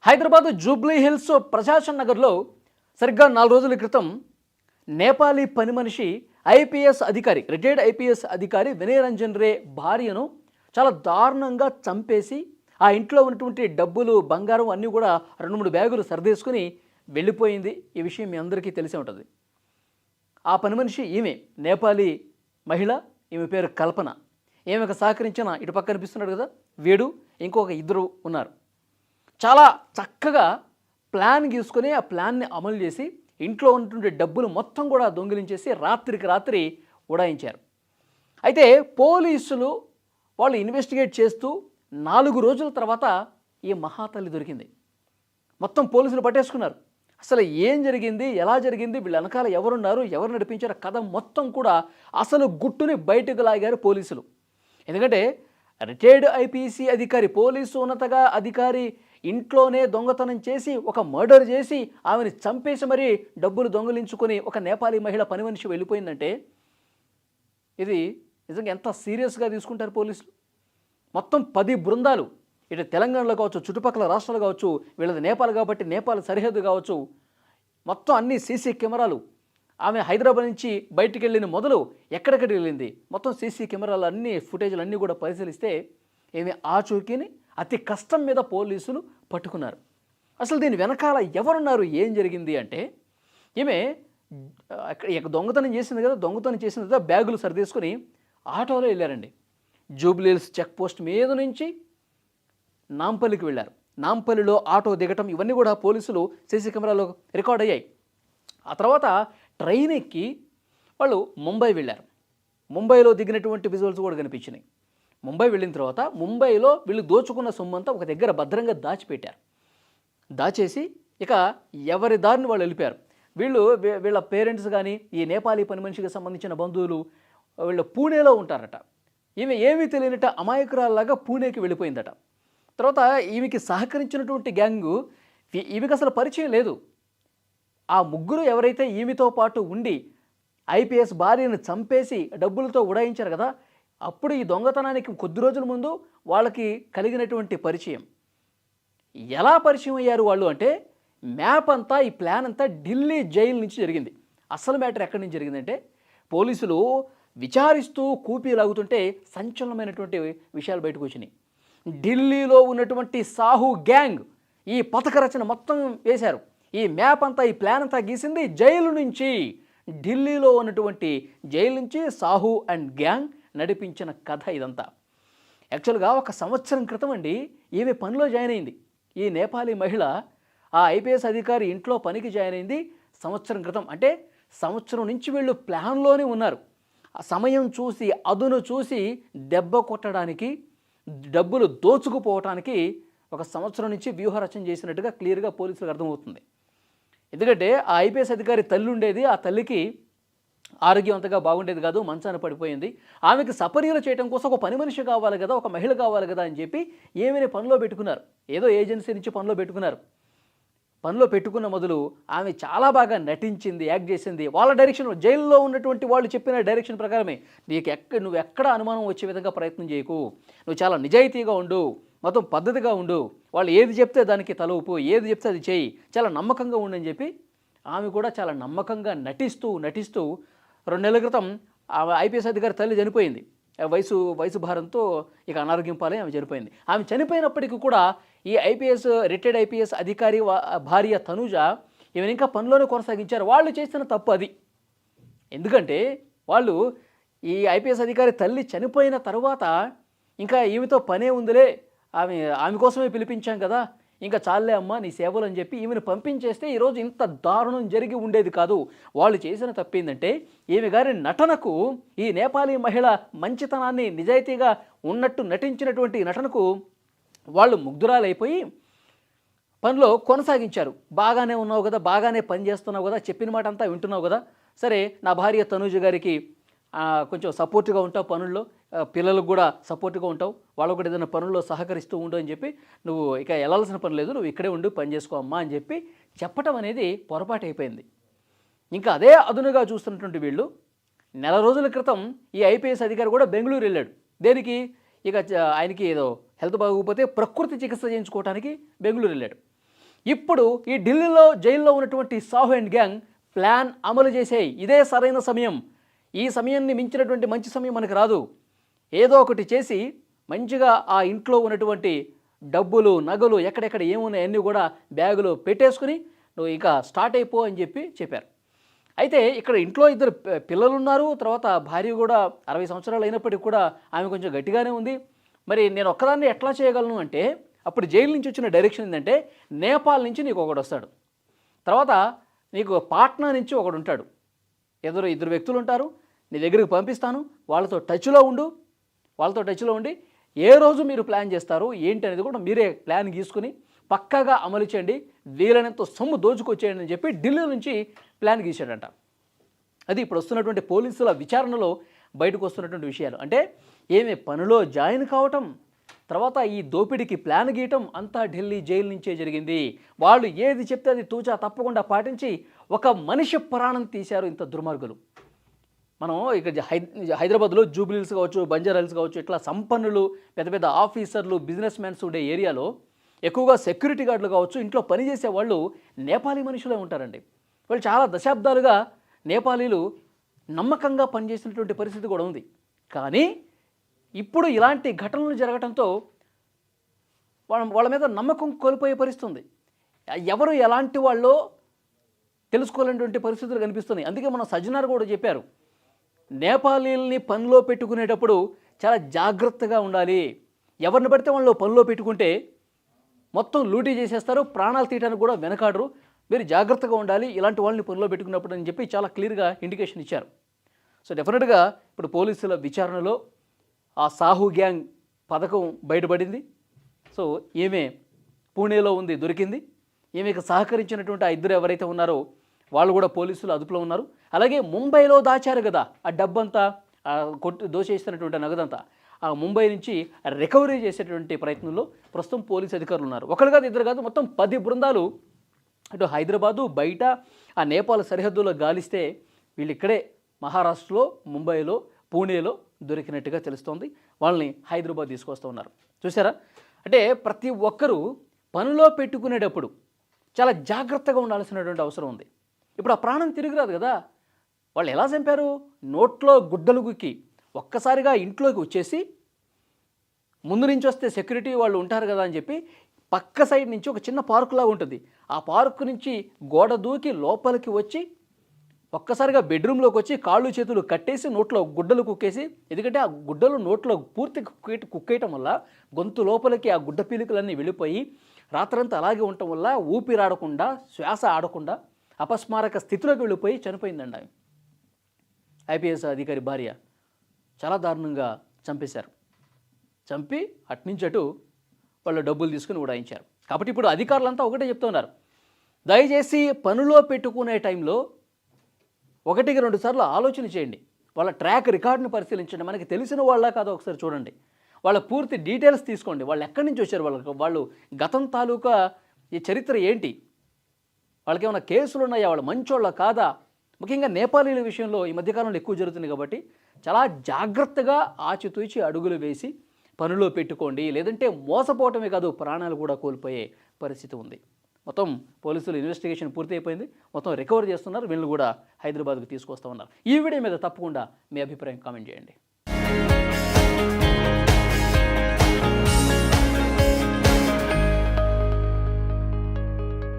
Hyderabad Jubilee hills Prashasan నగర్లో సరిగ్గా 4 రోజుల క్రితం నేపాలీ పని మనిషి ఐపీఎస్ అధికారి రిటైర్డ్ ఐపీఎస్ అధికారి వినయ్ రంజన్ రే భార్యను చాలా దారుణంగా చంపేసి ఆ ఇంట్లో ఉన్నటువంటి డబ్బులు బంగారం అన్నీ కూడా 2-3 బ్యాగులు సర్దేసుకుని వెళ్ళిపోయింది. ఈ విషయం మీ అందరికీ తెలిసే ఉంటుంది. ఆ పని మనిషి ఈమె నేపాలీ మహిళ, ఈమె పేరు కల్పన. ఈమెకు సహకరించిన ఇటు పక్క కనిపిస్తున్నాడు కదా వీడు, ఇంకొక ఇద్దరు ఉన్నారు. చాలా చక్కగా ప్లాన్ గీసుకొని ఆ ప్లాన్ని అమలు చేసి ఇంట్లో ఉన్నటువంటి డబ్బులు మొత్తం కూడా దొంగిలించేసి రాత్రికి రాత్రి ఉడాయించారు. అయితే పోలీసులు వాళ్ళు ఇన్వెస్టిగేట్ చేస్తూ 4 రోజుల తర్వాత ఈ మహాతల్లి దొరికింది. మొత్తం పోలీసులు పట్టేసుకున్నారు. అసలు ఏం జరిగింది, ఎలా జరిగింది, వీళ్ళ వెనకాల ఎవరున్నారు, ఎవరు నడిపించారు, కథ మొత్తం కూడా అసలు గుట్టుని బయటకు లాగారు పోలీసులు. ఎందుకంటే రిటైర్డ్ ఐపీసీ అధికారి, పోలీసు ఉన్నతగా అధికారి ఇంట్లోనే దొంగతనం చేసి ఒక మర్డర్ చేసి ఆమెను చంపేసి మరీ డబ్బులు దొంగిలించుకొని ఒక నేపాలీ మహిళ పని మనిషి వెళ్ళిపోయిందంటే ఇది నిజంగా ఎంత సీరియస్గా తీసుకుంటారు పోలీసులు. మొత్తం 10 బృందాలు, ఇటు తెలంగాణలో కావచ్చు, చుట్టుపక్కల రాష్ట్రాలు కావచ్చు, వీళ్ళది నేపాల్ కాబట్టి నేపాల్ సరిహద్దు కావచ్చు, మొత్తం అన్ని సీసీ కెమెరాలు, ఆమె హైదరాబాద్ నుంచి బయటికి వెళ్ళిన మొదలు ఎక్కడెక్కడికి వెళ్ళింది మొత్తం సీసీ కెమెరాలు అన్నీ ఫుటేజ్లు అన్నీ కూడా పరిశీలిస్తే ఏమి ఆచూకీని అతి కష్టం మీద పోలీసులు పట్టుకున్నారు. అసలు దీని వెనకాల ఎవరున్నారు, ఏం జరిగింది అంటే ఈమె దొంగతనం చేసింది కదా, దొంగతనం చేసిన కదా బ్యాగులు సరిదేసుకొని ఆటోలో వెళ్ళారండి. జూబ్లీహిల్స్ చెక్ పోస్ట్ మీద నుంచి నాంపల్లికి వెళ్ళారు. నాంపల్లిలో ఆటో దిగటం ఇవన్నీ కూడా పోలీసులు సీసీ కెమెరాలో రికార్డ్ అయ్యాయి. ఆ తర్వాత ట్రైన్ ఎక్కి వాళ్ళు ముంబై వెళ్ళారు. ముంబైలో దిగినటువంటి విజువల్స్ కూడా కనిపించినాయి. ముంబై వెళ్ళిన తర్వాత ముంబైలో వీళ్ళు దోచుకున్న సొమ్మంతా ఒక దగ్గర భద్రంగా దాచిపెట్టారు. దాచేసి ఇక ఎవరి దారిని వాళ్ళు వెళ్ళిపోయారు. వీళ్ళ పేరెంట్స్ కానీ ఈ నేపాలీ పని మనిషికి సంబంధించిన బంధువులు వీళ్ళు పూణేలో ఉంటారట. ఈమె ఏమీ తెలియనట అమాయకురాల్లాగా పూణేకి వెళ్ళిపోయిందట. తర్వాత ఈమెకి సహకరించినటువంటి గ్యాంగు ఈమెకి అసలు పరిచయం లేదు. ఆ ముగ్గురు ఎవరైతే ఈమెతో పాటు ఉండి ఐపీఎస్ భార్యను చంపేసి డబ్బులతో ఉడాయించారు కదా, అప్పుడు ఈ దొంగతనానికి కొద్ది రోజుల ముందు వాళ్ళకి కలిగినటువంటి పరిచయం. ఎలా పరిచయం అయ్యారు వాళ్ళు అంటే మ్యాప్ అంతా, ఈ ప్లాన్ అంతా ఢిల్లీ జైలు నుంచి జరిగింది. అసలు మ్యాటర్ ఎక్కడి నుంచి జరిగిందంటే పోలీసులు విచారిస్తూ కూపీ లాగుతుంటే సంచలనమైనటువంటి విషయాలు బయటకు వచ్చినాయి. ఢిల్లీలో ఉన్నటువంటి సాహు గ్యాంగ్ ఈ పథక రచన మొత్తం వేశారు. ఈ మ్యాప్ అంతా, ఈ ప్లాన్ అంతా గీసింది జైలు నుంచి. ఢిల్లీలో ఉన్నటువంటి జైలు నుంచి సాహు అండ్ గ్యాంగ్ నడిపించిన కథ ఇదంతా. యాక్చువల్గా 1 సంవత్సరం క్రితం అండి ఈమె పనిలో జాయిన్ అయింది. ఈ నేపాలీ మహిళ ఆ ఐపీఎస్ అధికారి ఇంట్లో పనికి జాయిన్ అయింది సంవత్సరం క్రితం. అంటే సంవత్సరం నుంచి వీళ్ళు ప్లాన్లోనే ఉన్నారు. ఆ సమయం చూసి, అదును చూసి దెబ్బ కొట్టడానికి, డబ్బులు దోచుకుపోవటానికి 1 సంవత్సరం నుంచి వ్యూహరచన చేసినట్టుగా క్లియర్గా పోలీసులకు అర్థమవుతుంది. ఎందుకంటే ఆ ఐపీఎస్ అధికారి తల్లి ఉండేది, ఆ తల్లికి ఆరోగ్యం అంతగా బాగుండేది కాదు, మంచాన పడిపోయింది. ఆమెకు సపర్యలు చేయడం కోసం ఒక పని మనిషి కావాలి కదా, ఒక మహిళ కావాలి కదా అని చెప్పి ఏమైనా పనిలో పెట్టుకున్నారు. ఏదో ఏజెన్సీ నుంచి పనిలో పెట్టుకున్నారు. పనిలో పెట్టుకున్న మొదలు ఆమె చాలా బాగా నటించింది, యాక్ట్ చేసింది. వాళ్ళ డైరెక్షన్, జైల్లో ఉన్నటువంటి వాళ్ళు చెప్పిన డైరెక్షన్ ప్రకారమే నువ్వు ఎక్కడ అనుమానం వచ్చే విధంగా ప్రయత్నం చేయకు, నువ్వు చాలా నిజాయితీగా ఉండు, మొత్తం పద్ధతిగా ఉండు, వాళ్ళు ఏది చెప్తే దానికి తల ఊపు, ఏది చెప్తే అది చేయి, చాలా నమ్మకంగా ఉండని చెప్పి ఆమె కూడా చాలా నమ్మకంగా నటిస్తూ 2 నెలల క్రితం ఐపీఎస్ అధికారి తల్లి చనిపోయింది. వయసు భారంతో ఇక అనారోగ్యం పాలై ఆమె చనిపోయింది. ఆమె చనిపోయినప్పటికీ కూడా ఈ రిటైర్డ్ ఐపీఎస్ అధికారి భార్య తనుజ ఈమెను ఇంకా పనిలోనే కొనసాగించారు. వాళ్ళు చేసిన తప్పు అది. ఎందుకంటే వాళ్ళు ఈ ఐపీఎస్ అధికారి తల్లి చనిపోయిన తర్వాత ఇంకా ఈమెతో పనే ఉందిలే, ఆమె కోసమే పిలిపించాం కదా, ఇంకా చాలే అమ్మ నీ సేవలు అని చెప్పి ఈమెను పంపించేస్తే ఈరోజు ఇంత దారుణం జరిగి ఉండేది కాదు. వాళ్ళు చేసిన తప్పేందంటే ఈమె గారి నటనకు, ఈ నేపాలీ మహిళ మంచితనాన్ని, నిజాయితీగా ఉన్నట్టు నటించినటువంటి నటనకు వాళ్ళు ముగ్ధురాలైపోయి పనిలో కొనసాగించారు. బాగానే ఉన్నావు కదా, బాగానే పని చేస్తున్నావు కదా, చెప్పిన మాట అంతా వింటున్నావు కదా, సరే నా భార్య తనూజ గారికి కొంచెం సపోర్ట్గా ఉంటావు పనుల్లో, పిల్లలకు కూడా సపోర్ట్గా ఉంటావు, వాళ్ళకు కూడా ఏదైనా పనుల్లో సహకరిస్తూ ఉండు అని చెప్పి నువ్వు ఇక వెళ్ళాల్సిన పని లేదు, నువ్వు ఇక్కడే ఉండి పని చేసుకో అమ్మా అని చెప్పి చెప్పటం అనేది పొరపాటు అయిపోయింది. ఇంకా అదే అదునుగా చూస్తున్నటువంటి వీళ్ళు 4 రోజుల క్రితం ఈ ఐపీఎస్ అధికారి కూడా బెంగళూరు వెళ్ళాడు. దేనికి, ఇక ఆయనకి ఏదో హెల్త్ బాగోకపోతే ప్రకృతి చికిత్స చేయించుకోవడానికి బెంగళూరు వెళ్ళాడు. ఇప్పుడు ఈ ఢిల్లీలో జైల్లో ఉన్నటువంటి సాహు అండ్ గ్యాంగ్ ప్లాన్ అమలు చేసేయి, ఇదే సరైన సమయం, ఈ సమయాన్ని మించినటువంటి మంచి సమయం మనకు రాదు, ఏదో ఒకటి చేసి మంచిగా ఆ ఇంట్లో ఉన్నటువంటి డబ్బులు నగలు ఎక్కడెక్కడ ఏమున్నాయి అన్నీ కూడా బ్యాగులో పెట్టేసుకుని నువ్వు ఇక స్టార్ట్ అయిపో అని చెప్పారు. అయితే ఇక్కడ ఇంట్లో ఇద్దరు పిల్లలు ఉన్నారు, తర్వాత భార్య కూడా 60 సంవత్సరాలు అయినప్పటికీ కూడా ఆమె కొంచెం గట్టిగానే ఉంది. మరి నేను ఒక్కదాన్ని ఎట్లా చేయగలను అంటే అప్పుడు జైలు నుంచి వచ్చిన డైరెక్షన్ ఏంటంటే నేపాల్ నుంచి నీకు ఒకడు వస్తాడు, తర్వాత నీకు పాట్నా నుంచి ఒకడు ఉంటాడు, ఇద్దరు వ్యక్తులు ఉంటారు, నీ దగ్గరికి పంపిస్తాను, వాళ్ళతో టచ్లో ఉండి ఏ రోజు మీరు ప్లాన్ చేస్తారు ఏంటి అనేది కూడా మీరే ప్లాన్ గీసుకుని పక్కాగా అమలు చేయండి, వీలైనంత సొమ్ము దోచుకొచ్చేయండి అని చెప్పి ఢిల్లీ నుంచి ప్లాన్ గీశాడంట. అది ఇప్పుడు వస్తున్నటువంటి పోలీసుల విచారణలో బయటకు వస్తున్నటువంటి విషయాలు. అంటే ఏమి పనిలో జాయిన్ కావటం, తర్వాత ఈ దోపిడీకి ప్లాన్ గీయటం అంతా ఢిల్లీ జైలు నుంచే జరిగింది. వాళ్ళు ఏది చెప్తే అది తూచా తప్పకుండా పాటించి ఒక మనిషి ప్రాణం తీశారు ఇంత దుర్మార్గులు. మనం ఇక హైదరాబాద్లో జూబ్లీహిల్స్ కావచ్చు, బంజారాహిల్స్ కావచ్చు, ఇట్లా సంపన్నులు పెద్ద పెద్ద ఆఫీసర్లు బిజినెస్ మ్యాన్స్ ఉండే ఏరియాలో ఎక్కువగా సెక్యూరిటీ గార్డులు కావచ్చు, ఇంట్లో పనిచేసే వాళ్ళు నేపాలీ మనుషులే ఉంటారండి. వాళ్ళు చాలా దశాబ్దాలుగా నేపాలీలు నమ్మకంగా పనిచేసినటువంటి పరిస్థితి కూడా ఉంది. కానీ ఇప్పుడు ఇలాంటి ఘటనలు జరగడంతో వాళ్ళ మీద నమ్మకం కోల్పోయే పరిస్థితి ఉంది. ఎవరు ఎలాంటి వాళ్ళో తెలుసుకోలేనటువంటి పరిస్థితులు కనిపిస్తున్నాయి. అందుకే మన సజ్జనార్ కూడా చెప్పారు, నేపాలీల్ని పనిలో పెట్టుకునేటప్పుడు చాలా జాగ్రత్తగా ఉండాలి, ఎవరిని పడితే వాళ్ళు పనిలో పెట్టుకుంటే మొత్తం లూటీ చేసేస్తారు, ప్రాణాలు తీయడానికి కూడా వెనకాడరు, మీరు జాగ్రత్తగా ఉండాలి ఇలాంటి వాళ్ళని పనిలో పెట్టుకున్నప్పుడు అని చెప్పి చాలా క్లియర్గా ఇండికేషన్ ఇచ్చారు. సో డెఫినెట్గా ఇప్పుడు పోలీసుల విచారణలో ఆ సాహు గ్యాంగ్ పథకం బయటపడింది. సో ఈమె పూణేలో ఉంది, దొరికింది. ఈమెకు సహకరించినటువంటి ఆ ఇద్దరు ఎవరైతే ఉన్నారో వాళ్ళు కూడా పోలీసులు అదుపులో ఉన్నారు. అలాగే ముంబైలో దాచారు కదా ఆ డబ్బంతా, దోచేస్తున్నటువంటి నగదంతా, ఆ ముంబై నుంచి రికవరీ చేసేటువంటి ప్రయత్నంలో ప్రస్తుతం పోలీసు అధికారులు ఉన్నారు. ఒకరు కాదు, ఇద్దరు కాదు, మొత్తం 10 బృందాలు అటు హైదరాబాదు బయట ఆ నేపాల్ సరిహద్దులో గాలిస్తే వీళ్ళు ఇక్కడే మహారాష్ట్రలో, ముంబైలో, పూణేలో దొరికినట్టుగా తెలుస్తోంది. వాళ్ళని హైదరాబాద్ తీసుకొస్తూ ఉన్నారు. చూసారా, అంటే ప్రతి ఒక్కరూ పనిలో పెట్టుకునేటప్పుడు చాలా జాగ్రత్తగా ఉండాల్సినటువంటి అవసరం ఉంది. ఇప్పుడు ఆ ప్రాణం తిరిగి రాదు కదా. వాళ్ళు ఎలా చంపారు? నోట్లో గుడ్డలు గుక్కి ఒక్కసారిగా ఇంట్లోకి వచ్చేసి, ముందు నుంచి వస్తే సెక్యూరిటీ వాళ్ళు ఉంటారు కదా అని చెప్పి పక్క సైడ్ నుంచి ఒక చిన్న పార్కులాగా ఉంటుంది, ఆ పార్కు నుంచి గోడ దూకి లోపలికి వచ్చి ఒక్కసారిగా బెడ్రూమ్లోకి వచ్చి కాళ్ళు చేతులు కట్టేసి నోట్లో గుడ్డలు కుక్కేసి, ఎందుకంటే ఆ గుడ్డలు నోట్లో పూర్తి కుక్కేయటం వల్ల గొంతు లోపలికి ఆ గుడ్డ పీలికలన్నీ వెళ్ళిపోయి రాత్రంతా అలాగే ఉండటం వల్ల ఊపిరాడకుండా, శ్వాస ఆడకుండా అపస్మారక స్థితిలోకి వెళ్ళిపోయి చనిపోయిందండి ఆమె. ఐపీఎస్ అధికారి భార్య చాలా దారుణంగా చంపేశారు. చంపి అట్నుంచి అటు వాళ్ళు డబ్బులు తీసుకుని ఉడాయించారు. కాబట్టి ఇప్పుడు అధికారులంతా ఒకటే చెప్తున్నారు, దయచేసి పనిలో పెట్టుకునే టైంలో 1-2 సార్లు ఆలోచన చేయండి. వాళ్ళ ట్రాక్ రికార్డును పరిశీలించండి, మనకి తెలిసిన వాళ్ళ కాదో ఒకసారి చూడండి, వాళ్ళ పూర్తి డీటెయిల్స్ తీసుకోండి, వాళ్ళు ఎక్కడి నుంచి వచ్చారు, వాళ్ళు గతం తాలూకా ఈ చరిత్ర ఏంటి, వాళ్ళకి ఏమైనా కేసులు ఉన్నాయా, వాళ్ళు మంచోళ్ళ కాదా. ముఖ్యంగా నేపాలీల విషయంలో ఈ మధ్యకాలంలో ఎక్కువ జరుగుతుంది కాబట్టి చాలా జాగ్రత్తగా ఆచితూచి అడుగులు వేసి పనిలో పెట్టుకోండి, లేదంటే మోసపోవటమే కాదు ప్రాణాలు కూడా కోల్పోయే పరిస్థితి ఉంది. మొత్తం పోలీసులు ఇన్వెస్టిగేషన్ పూర్తి అయిపోయింది, మొత్తం రికవర్ చేస్తున్నారు, వీళ్ళు కూడా హైదరాబాద్కు తీసుకొస్తా ఉన్నారు. ఈ వీడియో మీద తప్పకుండా మీ అభిప్రాయం కామెంట్ చేయండి.